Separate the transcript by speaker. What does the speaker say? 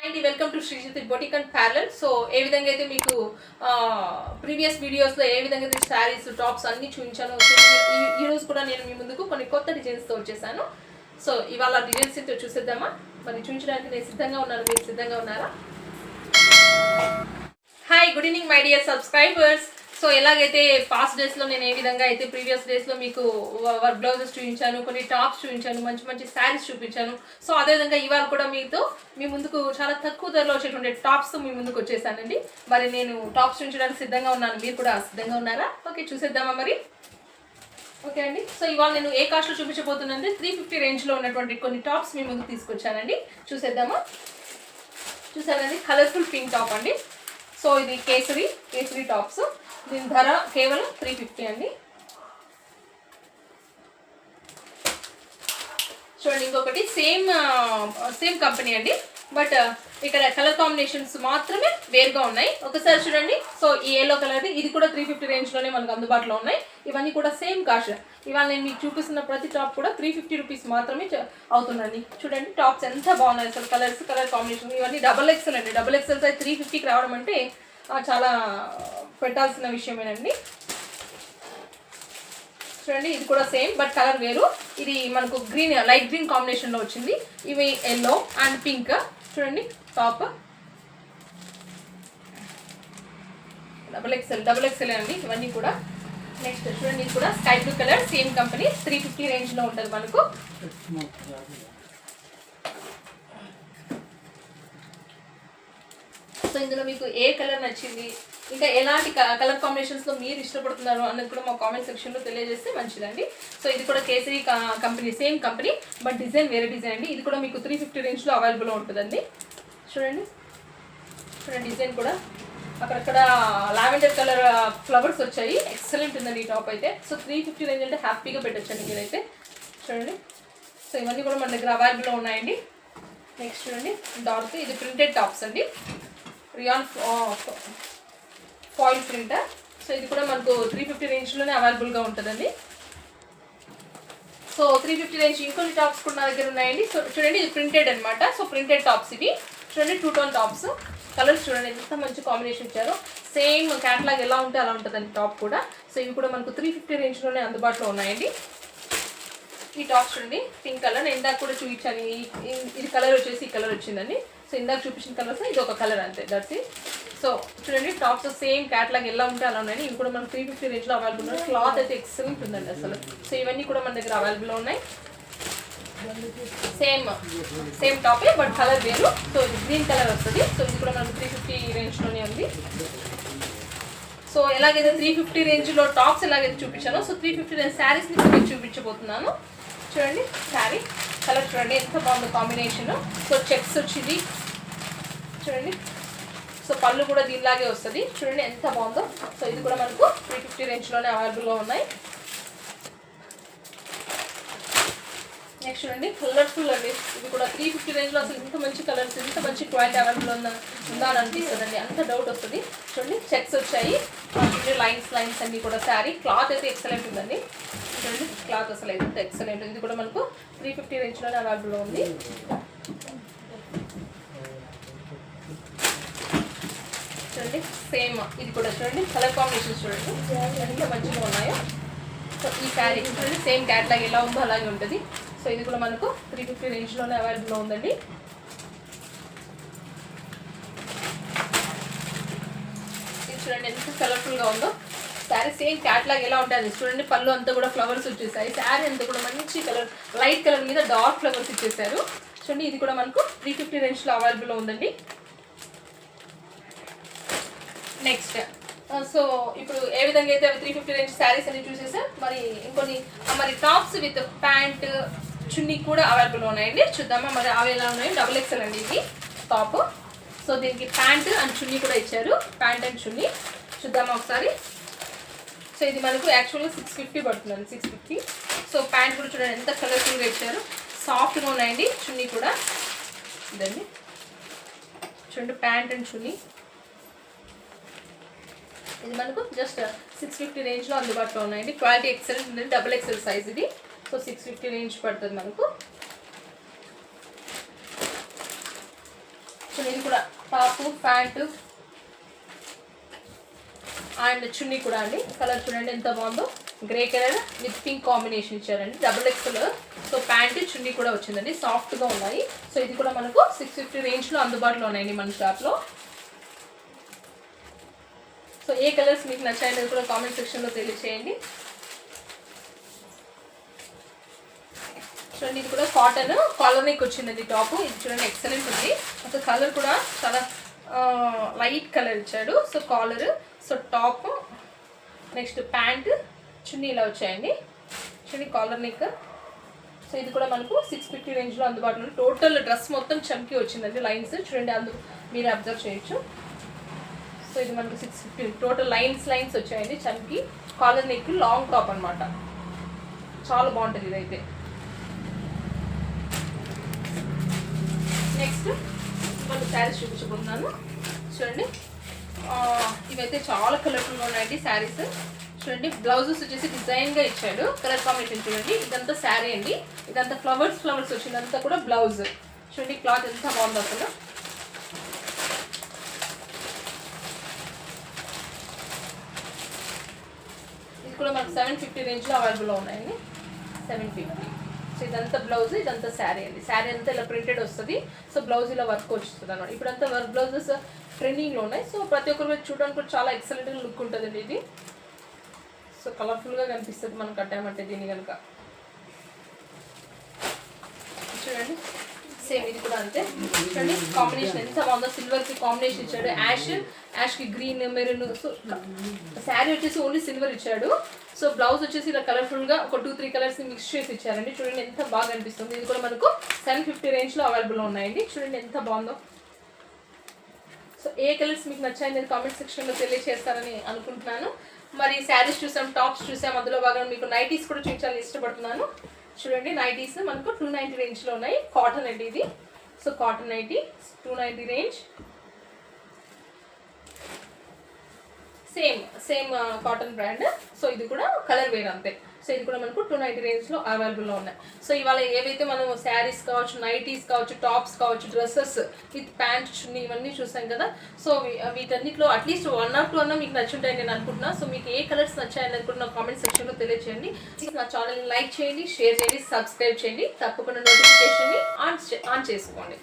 Speaker 1: అండి welcome to Sreejith boutique and parallel. So ఏ విధంగా అయితే మీకు ప్రీవియస్ వీడియోస్లో ఏ విధంగా అయితే శారీస్ టాప్స్ అన్ని చూపించాను. ఈ రోజు కూడా నేను మీ ముందుకు కొన్ని కొత్త డిజైన్స్తో వచ్చేసాను. సో ఇవాళ డిజైన్స్ అయితే చూసేద్దామా? మరి చూపించడానికి నేను సిద్ధంగా ఉన్నాను. మీరు సిద్ధంగా ఉన్నారా? Hi, good evening my dear subscribers. So ఎలాగైతే పాస్ట్ డేస్లో నేను ఏ విధంగా అయితే ప్రీవియస్ డేస్లో మీకు వర్క్ బ్లౌజెస్ చూపించాను, కొన్ని టాప్స్ చూపించాను, మంచి మంచి శారీస్ చూపించాను. సో అదేవిధంగా ఇవాళ కూడా మీ ముందుకు చాలా తక్కువ ధరలో వచ్చేటువంటి టాప్స్తో మీ ముందుకు వచ్చేసానండి. మరి నేను టాప్స్ చూపించడానికి సిద్ధంగా ఉన్నాను. మీరు కూడా సిద్ధంగా ఉన్నారా? ఓకే, చూసేద్దామా మరి? ఓకే అండి. సో ఇవాళ నేను ఏ కాస్ట్లో చూపించబోతున్నానంటే 350 రేంజ్లో ఉన్నటువంటి కొన్ని టాప్స్ మీ ముందుకు తీసుకొచ్చానండి. చూసేద్దామా? చూసారండి, కలర్ఫుల్ పింక్ టాప్ అండి. సో ఇది కేసరి టాప్స్. దీని ధర కేవలం 350 అండి. చూడండి, ఇంకొకటి సేమ్ కంపెనీ అండి, బట్ ఇక్కడ కలర్ కాంబినేషన్స్ మాత్రమే వేరుగా ఉన్నాయి. ఒకసారి చూడండి. సో ఈ ఎల్లో కలర్ ఇది కూడా 350 రేంజ్లోనే మనకు అందుబాటులో ఉన్నాయి. ఇవన్నీ కూడా సేమ్ కాస్ట్. ఇవాళ నేను మీకు చూపిస్తున్న ప్రతి టాప్ కూడా 350 రూపీస్ మాత్రమే అవుతుందండి. చూడండి టాప్స్ ఎంత బాగున్నాయి అసలు. కలర్ కాంబినేషన్ ఇవన్నీ డబల్ ఎక్సెల్ అండి. డబల్ ఎక్సెల్ సైజ్ 350కి రావడం అంటే చాలా పెట్టాల్సిన విషయమేనండి. చూడండి, ఇది కూడా సేమ్ బట్ కలర్ వేరు. ఇది మనకు లైట్ గ్రీన్ కాంబినేషన్లో వచ్చింది. ఇవి ఎల్లో అండ్ పింక్. చూడండి టాప్ డబల్ ఎక్సెల్ అండి ఇవన్నీ కూడా. నెక్స్ట్ చూడండి, ఇది కూడా sky blue colour, same company, 350 రేంజ్లో ఉంటుంది మనకు. సో ఇందులో మీకు ఏ కలర్ నచ్చింది, ఇంకా ఎలాంటి కలర్ కాంబినేషన్స్లో మీరు ఇష్టపడుతున్నారు అన్నది కూడా మా కామెంట్ సెక్షన్లో తెలియజేస్తే మంచిదండి. సో ఇది కూడా kesari company, same company but design వేరే డిజైన్ అండి. ఇది కూడా మీకు 350 రేంజ్లో అవైలబుల్ ఉంటుందండి. చూడండి డిజైన్ కూడా అక్కడక్కడ లావెండర్ కలర్ ఫ్లవర్స్ వచ్చాయి. ఎక్సలెంట్ ఉందండి ఈ టాప్ అయితే. సో 350 రేంజ్ అంటే హ్యాపీగా పెట్టచ్చండి మీరైతే. చూడండి, సో ఇవన్నీ కూడా మన దగ్గర అవైలబుల్లో ఉన్నాయండి. నెక్స్ట్ చూడండి డార్క్, ఇది ప్రింటెడ్ టాప్స్ అండి, రియాన్ ఫాయిల్ ప్రింటర్. సో ఇది కూడా మనకు 350 రేంజ్లోనే అవైలబుల్గా ఉంటుందండి. సో 350 రేంజ్ ఇంకొన్ని టాప్స్ కూడా నా దగ్గర ఉన్నాయండి. సో చూడండి, ఇది ప్రింటెడ్ అనమాట. సో ప్రింటెడ్ టాప్స్ ఇవి. చూడండి 2 టోన్ టాప్స్. కలర్స్ చూడండి ఎంత మంచి కాంబినేషన్ ఇచ్చారో. సేమ్ క్యాటలాగ్ ఎలా ఉంటే అలా ఉంటుందండి టాప్ కూడా. సో ఇవి కూడా మనకు 350 రేంజ్లోనే అందుబాటులో ఉన్నాయండి. ఈ టాప్ చూడండి పింక్ కలర్. నేను ఇందాక కూడా చూపించాను. ఇది కలర్ వచ్చేసి ఈ కలర్ వచ్చిందండి. సో ఇందాక చూపించిన కలర్స్ ఇది ఒక కలర్ అంతే, దట్స్ ఇట్. సో చూడండి టాప్స్ సేమ్ క్యాటలాగ్ ఎలా ఉంటే అలా ఉన్నాయి. ఇవి కూడా మనకు 350 రేంజ్లో అవైలబుల్ ఉన్నాయి. క్లాత్ అయితే ఎక్సలెంట్ ఉందండి అసలు. సో ఇవన్నీ కూడా మన దగ్గర అవైలబుల్లో ఉన్నాయి. సేమ్ టాపే బట్ కలర్ వేరు. సో ఇది గ్రీన్ కలర్ వస్తుంది. సో ఇది కూడా మనకు 350 రేంజ్లోనే ఉంది. సో ఎలాగైతే 350 రేంజ్లో టాప్స్ ఎలాగైతే చూపించానో, సో 350 రేంజ్ శారీస్ని మీకు చూపించబోతున్నాను. చూడండి శారీ కలర్ చూడండి ఎంత బాగుందో కాంబినేషన్. సో చెక్స్ వచ్చింది చూడండి. సో పళ్ళు కూడా దీనిలాగే వస్తుంది. చూడండి ఎంత బాగుందో. సో ఇది కూడా మనకు 350 రేంజ్లోనే అవైలబుల్గా ఉన్నాయి. నెక్స్ట్ చూడండి కలర్ఫుల్ అండి. ఇది కూడా 350 రేంజ్లో అసలు ఇంత మంచి కలర్స్, ఇంత మంచి క్వాలిటీ అవైలబుల్ ఉందా అని అనిపిస్తుంది అండి. అంత డౌట్ వస్తుంది. చూడండి చెక్స్ వచ్చాయి, లైన్స్ అన్నీ కూడా. శారీ క్లాత్ అయితే ఎక్సలెంట్ ఉందండి. చూడండి క్లాత్ అసలు అయితే ఎక్సలెంట్. ఇది కూడా మనకు 350 రేంజ్లోనే అవైలబుల్లో ఉంది. చూడండి సేమ్ ఇది కూడా చూడండి కలర్ కాంబినేషన్స్ చూడండి ఎంత మంచిగా ఉన్నాయో. సో ఈ శారీ చూడండి సేమ్ క్యాట్లాగ్ ఎలా ఉందో అలాగే ఉంటుంది. సో ఇది కూడా మనకు 350 రేంజ్లోనే అవైలబుల్లో ఉందండి. ఇది చూడండి ఎంత కలర్ఫుల్గా ఉందో. శారీ సేమ్ క్యాట్లాగ్ ఎలా ఉంటుంది చూడండి. పళ్ళు అంతా కూడా ఫ్లవర్స్ వచ్చేసాయి. శారీ అంతా కూడా మంచి కలర్, లైట్ కలర్ మీద డార్క్ ఫ్లవర్స్ ఇచ్చేసారు. చూడండి ఇది కూడా మనకు 350 రేంజ్లో అవైలబుల్లో ఉందండి. నెక్స్ట్ సో ఇప్పుడు ఏ విధంగా అయితే 350 రేంజ్ శారీస్ అన్ని చూసేసాం. మరి టాప్స్ విత్ ప్యాంట్ చున్నీ కూడా అవైలబుల్ ఉన్నాయండి. చూద్దామా మరి అవి ఎలా ఉన్నాయి. డబుల్ ఎక్సెల్ అండి ఇది టాప్. సో దీనికి ప్యాంట్ అండ్ చున్నీ కూడా ఇచ్చారు. ప్యాంట్ అండ్ చున్నీ చూద్దామా ఒకసారి. సో ఇది మనకు యాక్చువల్గా 650 పడుతుందండి, 650. సో ప్యాంట్ కూడా చూడండి ఎంత కలర్ఫుల్గా ఇచ్చారు. సాఫ్ట్గా ఉన్నాయండి. చున్నీ కూడా ఇదండి చూడండి ప్యాంట్ అండ్ చున్నీ. ఇది మనకు జస్ట్ 650 రేంజ్లో అందుబాటులో ఉన్నాయండి. క్వాలిటీ ఎక్సలెంట్ ఉందండి. డబుల్ ఎక్సెల్ సైజ్ ఇది. సో 650 రేంజ్ పడుతుంది మనకు. సో ఇది కూడా టాప్ ప్యాంటు అండ్ చున్నీ కూడా అండి. కలర్ చూడండి ఎంత బాగుందో, grey colour with pink combination ఇచ్చారండి, XXL. సో ప్యాంటు చున్నీ కూడా వచ్చిందండి, సాఫ్ట్గా ఉన్నాయి. సో ఇది కూడా మనకు 650 రేంజ్లో అందుబాటులో ఉన్నాయండి మన షాప్లో. సో ఏ కలర్స్ మీకు నచ్చాయనేది కూడా కామెంట్ సెక్షన్లో తెలియచేయండి. చూడండి ఇది కూడా కాటన్ కాలర్ నెక్ వచ్చిందండి టాప్. ఇది చూడండి ఎక్సలెంట్ ఉంది. అసలు కలర్ కూడా చాలా లైట్ కలర్ ఇచ్చాడు. So collar, so top, next pant, chunni ఇలా వచ్చాయండి. చూడండి కాలర్ నెక్. సో ఇది కూడా మనకు 650 రేంజ్లో అందుబాటులో. టోటల్ డ్రెస్ మొత్తం చమ్కి వచ్చిందండి లైన్స్ చూడండి, మీరు అబ్జర్వ్ చేయొచ్చు. సో ఇది మనకు 650 టోటల్ లైన్స్ వచ్చాయండి చమ్కి. కాలర్ నెక్ లాంగ్ టాప్ అనమాట, చాలా బాగుంటుంది ఇదైతే. నెక్స్ట్ మన శారీస్ చూపించబోతున్నాను. చూడండి ఇవైతే చాలా కలర్ఫుల్గా ఉన్నాయండి శారీస్. చూడండి బ్లౌజెస్ వచ్చేసి డిజైన్గా ఇచ్చాడు, కలర్ కాంబినేషన్ చూడండి. ఇదంతా శారీ అండి, ఇదంతా ఫ్లవర్స్ వచ్చిందంతా కూడా బ్లౌజ్. చూడండి క్లాత్ ఎంత బాగుందో అసలు. ఇది కూడా మనకు 750 రేంజ్లో అవైలబుల్లో ఉన్నాయండి, 750. సో ఇదంతా బ్లౌజ్, ఇదంతా శారీ అండి. శారీ అంతా ఇలా ప్రింటెడ్ వస్తుంది. సో బ్లౌజ్ ఇలా వర్క్ వస్తుంది అనమాట. ఇప్పుడంతా వర్క్ బ్లౌజెస్ ట్రెండింగ్లో ఉన్నాయి. సో ప్రతి ఒక్కరు చూడడానికి కూడా చాలా ఎక్సలెంట్గా లుక్ ఉంటుందండి ఇది. సో కలర్ఫుల్గా కనిపిస్తుంది మనం కట్టామంటే దీన్ని కనుక. చూడండి సేమ్ ఇది కూడా అంతే. చూడండి కాంబినేషన్ ఎంత బాగుందో, సిల్వర్కి కాంబినేషన్ ఇచ్చాడు, Yaskhi green, maroon. So sari వచ్చేసి ఓన్లీ సిల్వర్ ఇచ్చాడు. సో బ్లౌజ్ వచ్చేసి ఇలా కలర్ఫుల్గా ఒక 2-3 కలర్స్ మిక్స్ చేసి ఇచ్చారండి. చూడండి ఎంత బాగా అనిపిస్తుంది. ఇది కూడా మనకు 750 రేంజ్లో అవైలబుల్లో ఉన్నాయండి. చూడండి ఎంత బాగుందో. సో ఏ కలర్స్ మీకు నచ్చాయి నేను కామెంట్ సెక్షన్లో తెలియజేస్తారని అనుకుంటున్నాను. మరి శారీస్ చూసాం, టాప్స్ చూసాం, అందులో భాగంగా మీకు నైటీస్ కూడా చూపించాలని ఇష్టపడుతున్నాను. చూడండి నైటీస్ మనకు 290 రేంజ్లో ఉన్నాయి. కాటన్ అండి ఇది. So cotton nightie 290 range. Same cotton brand. So ఇది కూడా కలర్ వేర్ అంతే. సో ఇది కూడా మనకు 290 రేంజ్లో అవైలబుల్లో ఉన్నాయి. సో ఇవాళ ఏవైతే మనం శారీస్ కావచ్చు, నైటీస్ కావచ్చు, టాప్స్ కావచ్చు, డ్రెస్సెస్ విత్ ప్యాంట్, చున్నీ ఇవన్నీ చూసాం కదా. సో వీటన్నిటిలో అట్లీస్ట్ 1 or 2 అన్నా మీకు నచ్చుంటాయని నేను అనుకుంటున్నా. సో మీకు ఏ కలర్స్ నచ్చాయని కూడా నా కామెంట్ సెక్షన్లో తెలియచేయండి. నా ఛానల్ని లైక్ చేయండి, షేర్ చేయండి, సబ్స్క్రైబ్ చేయండి. తప్పకుండా నోటిఫికేషన్ని ఆన్ చేసుకోండి.